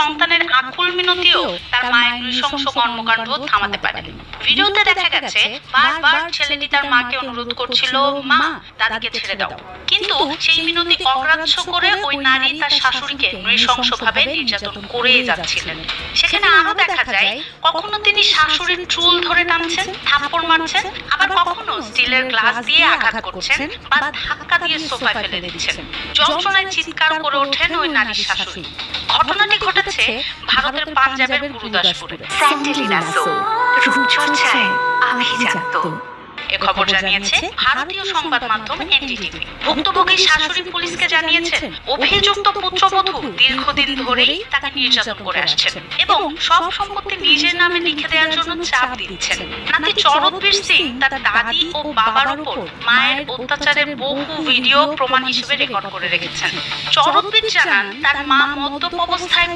সন্তানের আকুল মিনতিও তার মায়ের নৃশংস কর্মকাণ্ড থামাতে পারেনি। ভিডিওতে দেখা গেছে বারবার ছেলেটি তার মাকে অনুরোধ করছিল, মা দাদিকে ছেড়ে দাও, কিন্তু সেই মিনতি অগ্রাহ্য করে ওই নারী তার শাশুড়িকে নৃশংসভাবে নির্যাতন করেই যাচ্ছিলেন। সেখানে আরো দেখা যায় কখনো তিনি শাশুড়ির চুল ধরে টানছেন, থাপ্পড় মারছেন, আবার কখনো স্টিলের গ্লাস দিয়ে আঘাত করছেন বা ধাক্কা দিয়ে সোফায় ফেলে দিচ্ছেন। যন্ত্রণায় চিৎকার করে ওঠেন ওই নারীর শাশুড়ি। ঘটনাটি ঘটেছে ভারতের পাঞ্জাবের গুরুদাসপুরে। এ খবর জানিয়েছে ভারতীয় সংবাদ মাধ্যম এনডিটিভি। ভুক্তভোগী শাশুড়ি পুলিশকে জানিয়েছেন অভিযুক্ত পুত্রবধূ দীর্ঘদিন ধরেই তাকে নির্যাতন করে আসছেন এবং সব সম্পত্তি নিজের নামে লিখে দেওয়ার জন্য চাপ দিচ্ছেন। নাতি চরণবীর সিং তার দাদি ও বাবার উপর মায়ের অত্যাচারের বহু ভিডিও প্রমাণ হিসেবে রেকর্ড করে রেখেছেন। চরণবীর জানান তার মা মদ্যপ অবস্থায়